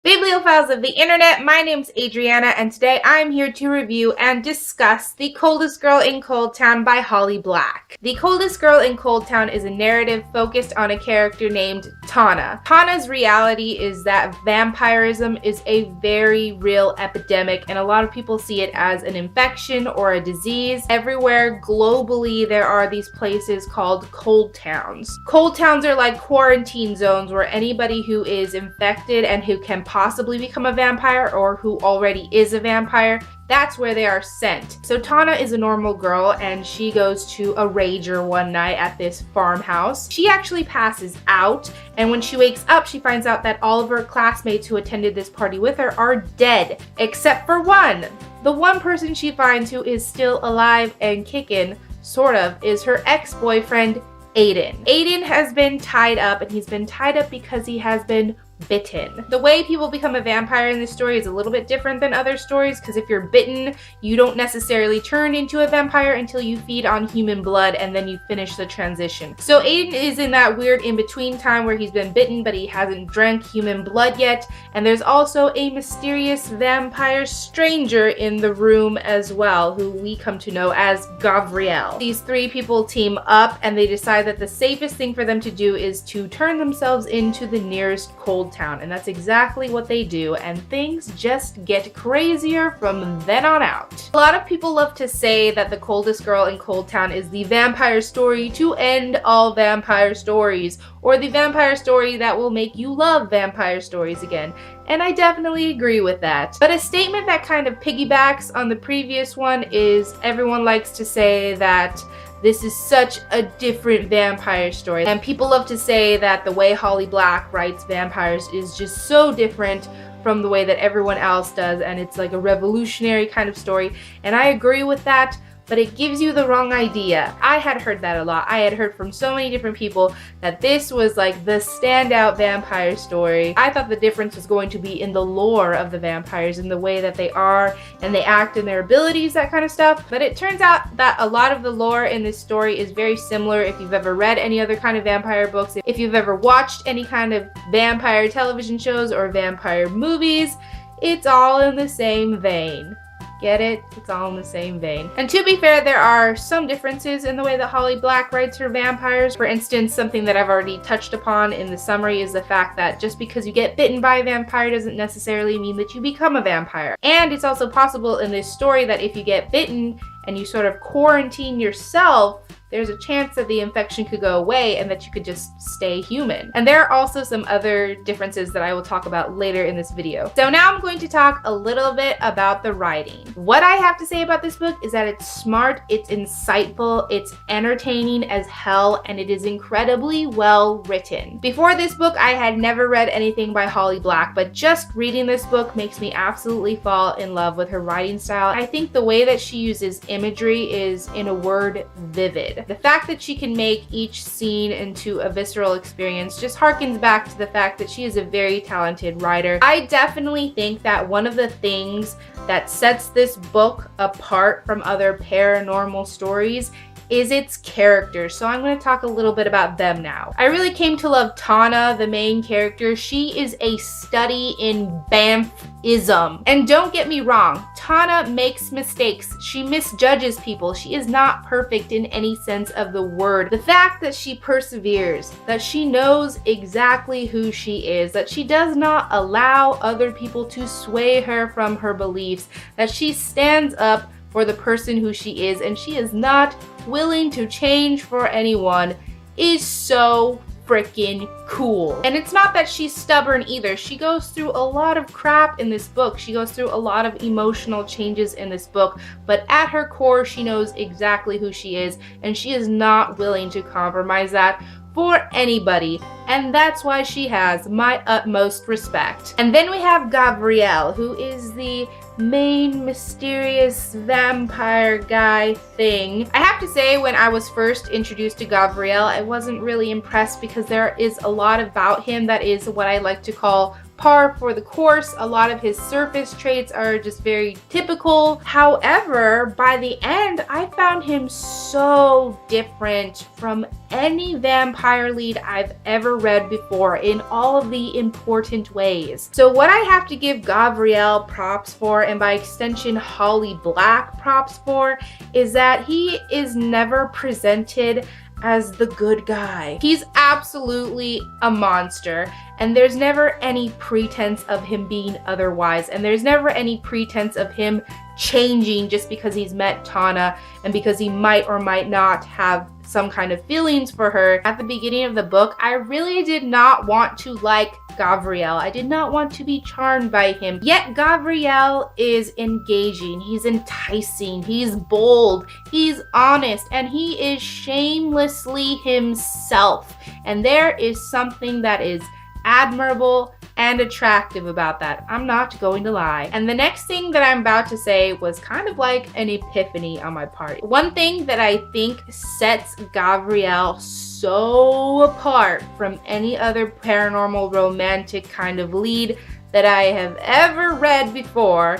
Bibliophiles of the internet, my name's Adriana, and today I'm here to review and discuss The Coldest Girl in Coldtown by Holly Black. The Coldest Girl in Coldtown is a narrative focused on a character named Tana. Tana's reality is that vampirism is a very real epidemic, and a lot of people see it as an infection or a disease. Everywhere globally there are these places called cold towns. Cold towns are like quarantine zones where anybody who is infected and who can possibly become a vampire or who already is a vampire, that's where they are sent. So Tana is a normal girl and she goes to a rager one night at this farmhouse. She actually passes out, and when she wakes up she finds out that all of her classmates who attended this party with her are dead, except for one. The one person she finds who is still alive and kicking, sort of, is her ex-boyfriend Aiden. Aiden has been tied up, and he's been tied up because he has been bitten. The way people become a vampire in this story is a little bit different than other stories, because if you're bitten, you don't necessarily turn into a vampire until you feed on human blood and then you finish the transition. So Aiden is in that weird in-between time where he's been bitten but he hasn't drank human blood yet, and there's also a mysterious vampire stranger in the room as well, who we come to know as Gabrielle. These three people team up and they decide that the safest thing for them to do is to turn themselves into the nearest cold town, and that's exactly what they do, and things just get crazier from then on out. A lot of people love to say that The Coldest Girl in Coldtown is the vampire story to end all vampire stories, or the vampire story that will make you love vampire stories again, and I definitely agree with that. But a statement that kind of piggybacks on the previous one is everyone likes to say that this is such a different vampire story. And people love to say that the way Holly Black writes vampires is just so different from the way that everyone else does, and it's like a revolutionary kind of story. And I agree with that, but it gives you the wrong idea. I had heard that a lot. I had heard from so many different people that this was like the standout vampire story. I thought the difference was going to be in the lore of the vampires, in the way that they are and they act and their abilities, that kind of stuff. But it turns out that a lot of the lore in this story is very similar if you've ever read any other kind of vampire books, if you've ever watched any kind of vampire television shows or vampire movies. It's all in the same vein. Get it? It's all in the same vein. And to be fair, there are some differences in the way that Holly Black writes her vampires. For instance, something that I've already touched upon in the summary is the fact that just because you get bitten by a vampire doesn't necessarily mean that you become a vampire. And it's also possible in this story that if you get bitten and you sort of quarantine yourself, there's a chance that the infection could go away and that you could just stay human. And there are also some other differences that I will talk about later in this video. So now I'm going to talk a little bit about the writing. What I have to say about this book is that it's smart, it's insightful, it's entertaining as hell, and it is incredibly well written. Before this book, I had never read anything by Holly Black, but just reading this book makes me absolutely fall in love with her writing style. I think the way that she uses imagery is, in a word, vivid. The fact that she can make each scene into a visceral experience just harkens back to the fact that she is a very talented writer. I definitely think that one of the things that sets this book apart from other paranormal stories is its characters. So I'm going to talk a little bit about them now. I really came to love Tana, the main character. She is a study in Banfism. And don't get me wrong, Tana makes mistakes. She misjudges people. She is not perfect in any sense of the word. The fact that she perseveres, that she knows exactly who she is, that she does not allow other people to sway her from her beliefs, that she stands up for the person who she is, and she is not willing to change for anyone, is so freaking cool. And it's not that she's stubborn either. She goes through a lot of crap in this book. She goes through a lot of emotional changes in this book, but at her core, she knows exactly who she is, and she is not willing to compromise that for anybody, and that's why she has my utmost respect. And then we have Gabrielle, who is the main mysterious vampire guy thing. I have to say, when I was first introduced to Gabrielle, I wasn't really impressed because there is a lot about him that is what I like to call par for the course. A lot of his surface traits are just very typical. However, by the end, I found him so different from any vampire lead I've ever read before in all of the important ways. So what I have to give Gabrielle props for, and by extension Holly Black props for, is that he is never presented as the good guy. He's absolutely a monster, and there's never any pretense of him being otherwise, and there's never any pretense of him changing just because he's met Tana and because he might or might not have some kind of feelings for her. At the beginning of the book, I really did not want to like Gabrielle. I did not want to be charmed by him. Yet Gabrielle is engaging, he's enticing, he's bold, he's honest, and he is shamelessly himself. And there is something that is admirable and attractive about that. I'm not going to lie. And the next thing that I'm about to say was kind of like an epiphany on my part. One thing that I think sets Gabrielle so apart from any other paranormal romantic kind of lead that I have ever read before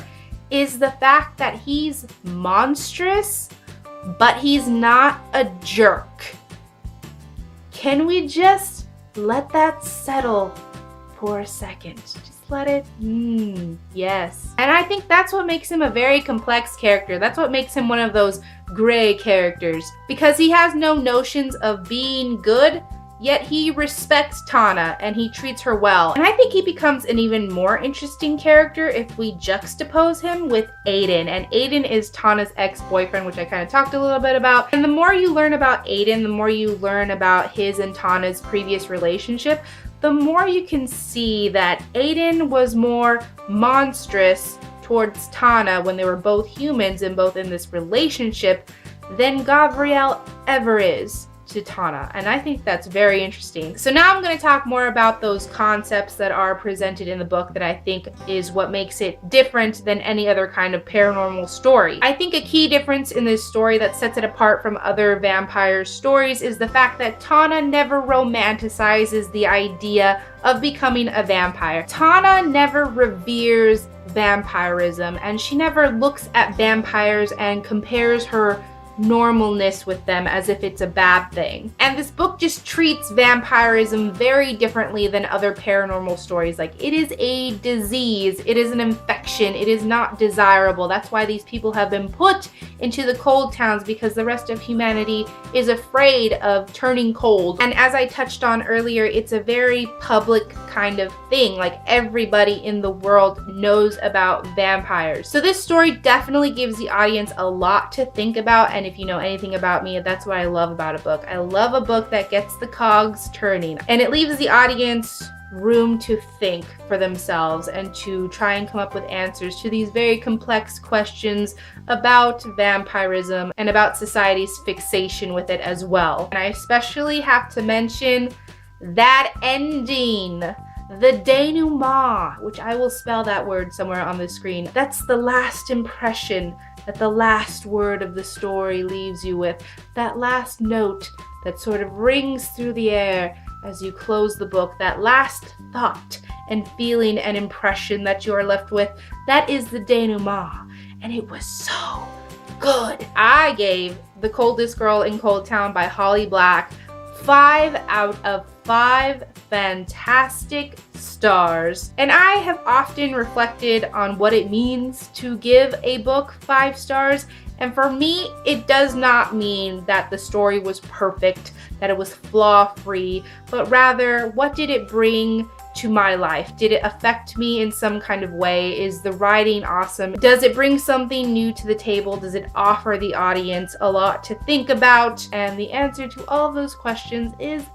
is the fact that he's monstrous, but he's not a jerk. Can we just let that settle for a second? Just let it, yes. And I think that's what makes him a very complex character. That's what makes him one of those gray characters, because he has no notions of being good, yet he respects Tana and he treats her well. And I think he becomes an even more interesting character if we juxtapose him with Aiden. And Aiden is Tana's ex-boyfriend, which I kind of talked a little bit about. And the more you learn about Aiden, the more you learn about his and Tana's previous relationship, the more you can see that Aiden was more monstrous towards Tana when they were both humans and both in this relationship than Gabrielle ever is to Tana. And I think that's very interesting. So now I'm going to talk more about those concepts that are presented in the book that I think is what makes it different than any other kind of paranormal story. I think a key difference in this story that sets it apart from other vampire stories is the fact that Tana never romanticizes the idea of becoming a vampire. Tana never reveres vampirism, and she never looks at vampires and compares her normalness with them as if it's a bad thing. And this book just treats vampirism very differently than other paranormal stories. Like, it is a disease, it is an infection, it is not desirable. That's why these people have been put into the cold towns, because the rest of humanity is afraid of turning cold. And as I touched on earlier, it's a very public kind of thing. Like, everybody in the world knows about vampires. So this story definitely gives the audience a lot to think about, and if you know anything about me, that's what I love about a book. I love a book that gets the cogs turning, and it leaves the audience room to think for themselves and to try and come up with answers to these very complex questions about vampirism and about society's fixation with it as well. And I especially have to mention that ending, the denouement, which I will spell that word somewhere on the screen. That's the last impression that the last word of the story leaves you with. That last note that sort of rings through the air as you close the book. That last thought and feeling and impression that you are left with. That is the denouement. And it was so good. I gave The Coldest Girl in Coldtown by Holly Black 5 out of 5 fantastic stars. And I have often reflected on what it means to give a book 5 stars. And for me, it does not mean that the story was perfect, that it was flaw-free, but rather, what did it bring to my life? Did it affect me in some kind of way? Is the writing awesome? Does it bring something new to the table? Does it offer the audience a lot to think about? And the answer to all of those questions is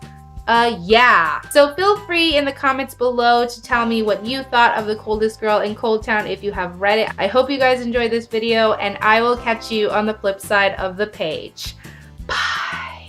yeah. So feel free in the comments below to tell me what you thought of The Coldest Girl in Coldtown if you have read it. I hope you guys enjoyed this video, and I will catch you on the flip side of the page.